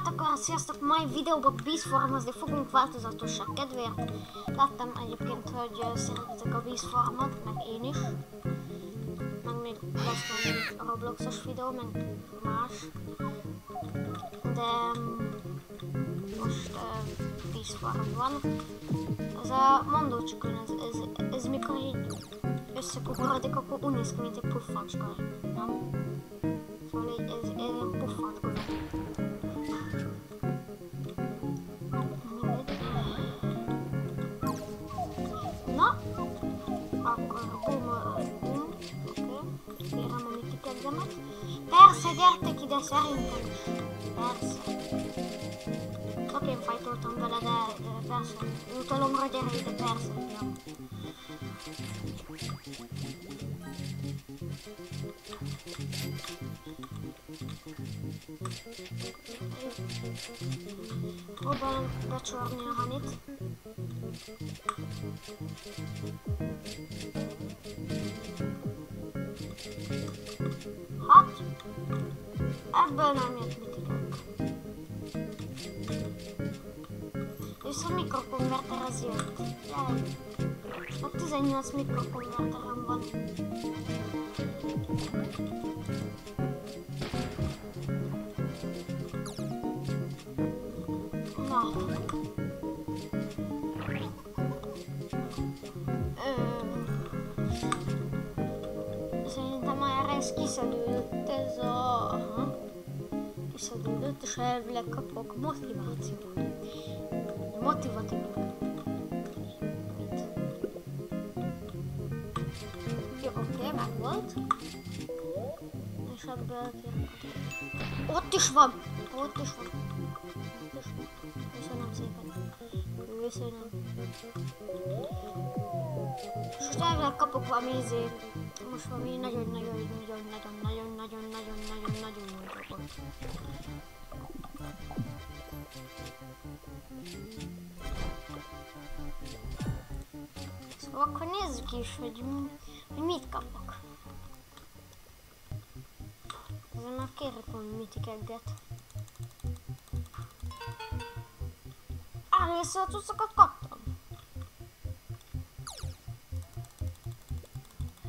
Hát akkor sziasztok, mai videóban vízformozni fogunk változatosság kedvéért. Láttam egyébként, hogy szeretitek a vízformot, meg én is. Meg még lesz még a Robloxos videó, meg más. De most vízform van. Ez a mondócskön, ez mikor így összekugorodik, akkor úgy néz ki, mint egy puffacska. Nem? Szóval így, ez ilyen puffacska. Na, akkor bum, kérem a mitikedzemet. Persze, gyertek ide szerintem is. Persze. Csak én fajtoltam vele, de persze. Jutalomra gyere ide, persze. Ja. Próbálom becsorni a hanit. Hát, ebből nem jött mitikek. Viszont mikrokonverter az jött. Jaj. A 18 mikrokonverterem van. Na. Szerintem már ez kiszedődött ez a... Kiszedődött, és elvileg kapok motivációt. Motivatív. Jó, oké, meg volt. És ebből kérem. Ott is van! Ott is van. Köszönöm szépen. Köszönöm. És most elvileg kapok valami most valami nagyon dolgot. Szóval akkor nézzük is, hogy mit kapok. Ezzel már kérek valami mitikegget. Először a cuccokat kaptam.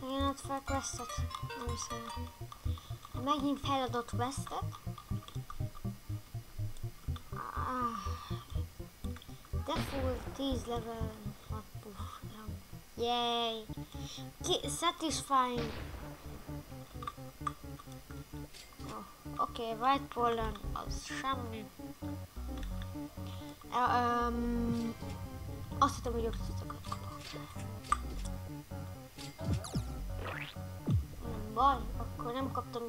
Én ott fel questet. Nem hiszem. Megint feladott questet. Default 10 level 6 puff. Yay! Satisfying. Oh, oké, white pollen az semmi. Azt hittem, hogy oktatókat kapok. Nem baj, akkor nem kaptam.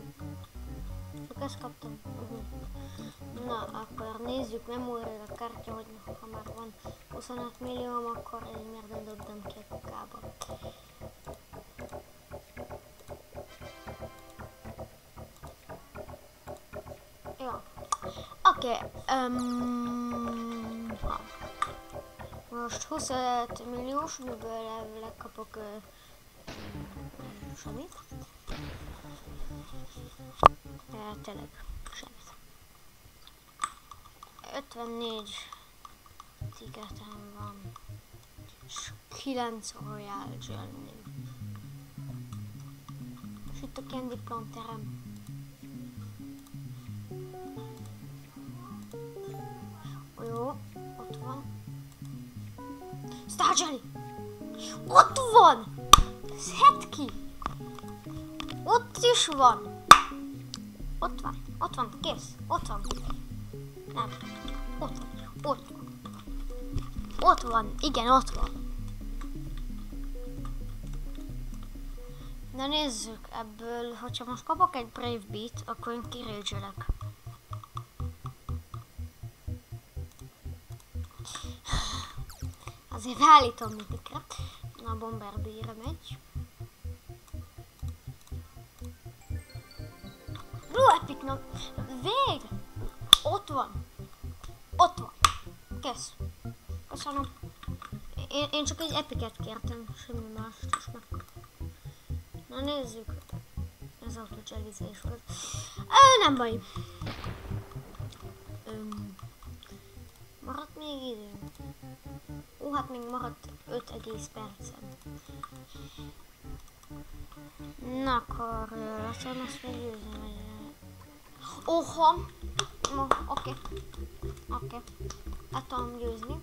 Csak ezt kaptam. Na, akkor nézzük memóriára a kártya, hogy ha már van 25 millióm, akkor én miért nem dobtam ki a kukába. Jó. Oké. Most 25 milliós, miből elvileg kapok semmit. Tényleg, semmit. 54 ticketem van. És 9 Royal Journey. És itt a Candy Planterem. Jó, ott van. Star Jelly! Ott van! Szedd ki! Ott is van! Ott van, kész, ott van. Nem, ott van, igen, ott van. Na nézzük ebből, hogyha most kapok egy Brave Beat, akkor én kirage-elek. Azért beállítom mitikre. Na, Bomber Bee-re megy. Blue Epicnak vég! Ott van! Kész! Köszönöm. Én csak egy epicet kértem, semmi mást is meg. Na nézzük. Ez autogelizés volt. Nem baj. idő. Ó, hát még maradt 5 egész percem. Na, akkor lassan azt meggyőzni, vagy... Oha! No, oké. El tudom győzni.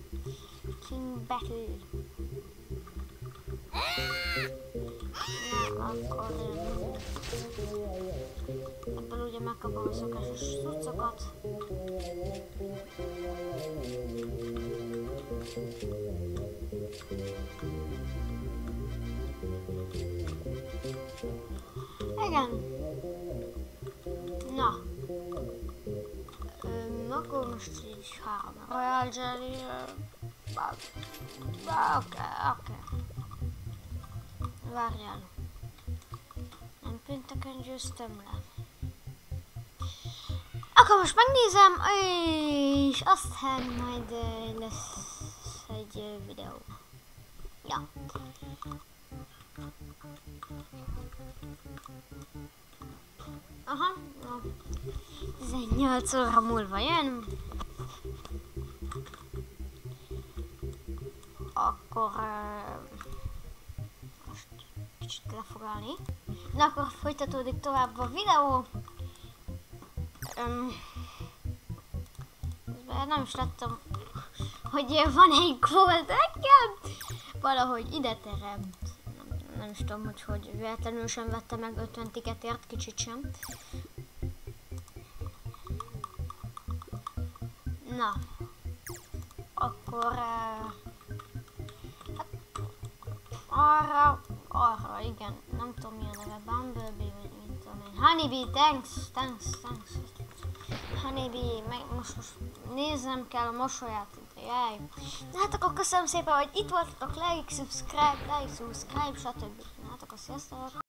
King Battle. Na, akkor... ebből ugye megkapom a szokásos cuccokat. Igen. Na. Akkor most így 3 Royal Jelly. Oké. Várjál. Nem pénteken győztem le. Akkor most megnézem, és aztán majd lesz egy videó. Ja. Aha, no. 18 óra múlva jön. Akkor most kicsit le fog állni. Na, akkor folytatódik tovább a videó. Nem is láttam, hogy van egy gold nekem. Valahogy ide teremt. Nem is tudom, hogy véletlenül sem vette meg 50 tiketért, kicsit sem. Na, akkor hát, arra, igen, nem tudom mi a neve, Bumblebee, vagy mint tudom én. Honeybee, thanks. Honeybee, most néznem kell a mosolyát, jaj. De hát akkor köszönöm szépen, hogy itt voltatok, like, subscribe, stb. Na hát akkor sziasztok!